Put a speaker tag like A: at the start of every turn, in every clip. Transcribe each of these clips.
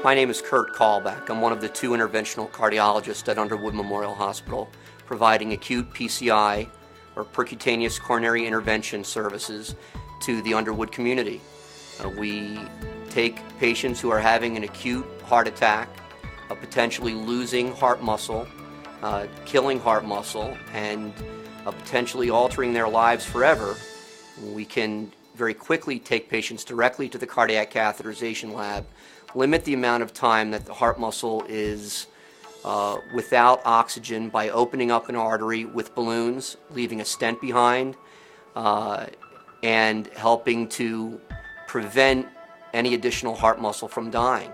A: My name is Kurt Callback. I'm one of the 2 interventional cardiologists at Underwood Memorial Hospital, providing acute PCI, or percutaneous coronary intervention services, to the Underwood community. We take patients who are having an acute heart attack, potentially losing heart muscle, killing heart muscle, and potentially altering their lives forever. We can very quickly take patients directly to the cardiac catheterization lab, limit the amount of time that the heart muscle is without oxygen by opening up an artery with balloons, leaving a stent behind, and helping to prevent any additional heart muscle from dying.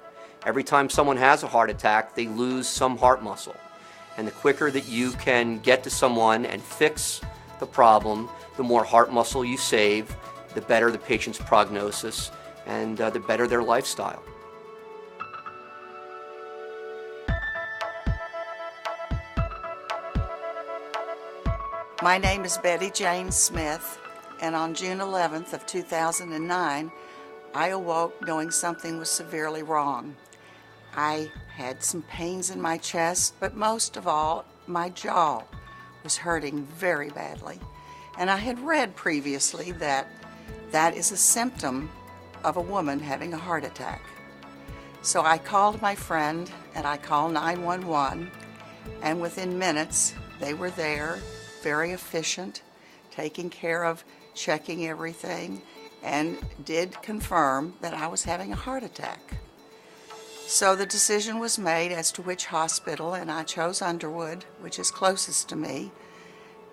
A: Every time someone has a heart attack, they lose some heart muscle. And the quicker that you can get to someone and fix the problem, the more heart muscle you save, the better the patient's prognosis, and the better their lifestyle.
B: My name is Betty Jane Smith, and on June 11th of 2009, I awoke knowing something was severely wrong. I had some pains in my chest, but most of all, my jaw was hurting very badly. And I had read previously that that is a symptom of a woman having a heart attack. So I called my friend and I called 911, and within minutes they were there, very efficient, taking care of checking everything, and did confirm that I was having a heart attack. So the decision was made as to which hospital, and I chose Underwood, which is closest to me,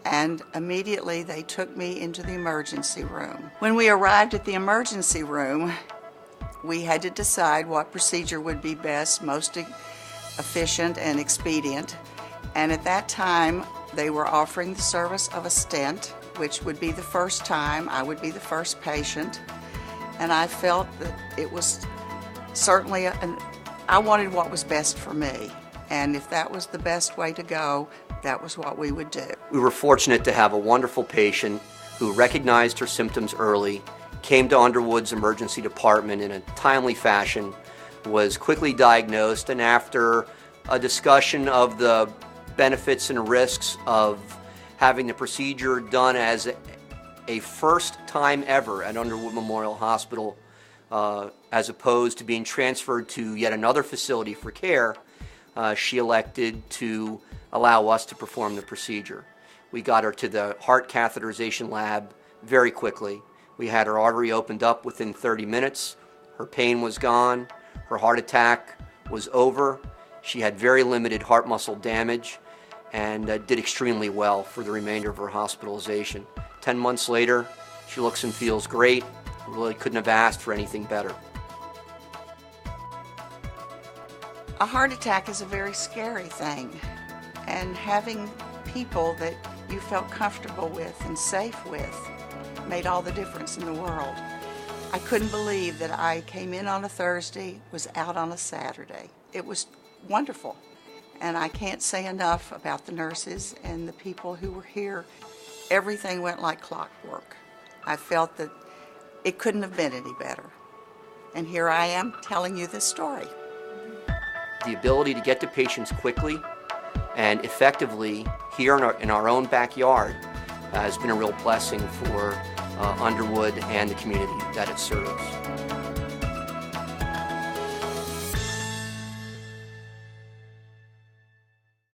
B: and immediately they took me into the emergency room. When we arrived at the emergency room, we had to decide what procedure would be best, most efficient and expedient, and at that time they were offering the service of a stent, which would be the first time I would be the first patient, and I felt that it was certainly I wanted what was best for me, and if that was the best way to go, that was what we would do.
A: We were fortunate to have a wonderful patient who recognized her symptoms early, came to Underwood's emergency department in a timely fashion, was quickly diagnosed, and after a discussion of the benefits and risks of having the procedure done as a first time ever at Underwood Memorial Hospital, as opposed to being transferred to yet another facility for care, she elected to allow us to perform the procedure. We got her to the heart catheterization lab very quickly. We had her artery opened up within 30 minutes. Her pain was gone. Her heart attack was over. She had very limited heart muscle damage and did extremely well for the remainder of her hospitalization. 10 months later, she looks and feels great. Really couldn't have asked for anything better.
B: A heart attack is a very scary thing, and having people that you felt comfortable with and safe with made all the difference in the world. I couldn't believe that I came in on a Thursday, was out on a Saturday. It was wonderful, and I can't say enough about the nurses and the people who were here. Everything went like clockwork. I felt that it couldn't have been any better. And here I am telling you this story.
A: The ability to get to patients quickly and effectively here in our own backyard has been a real blessing for Underwood and the community that it serves.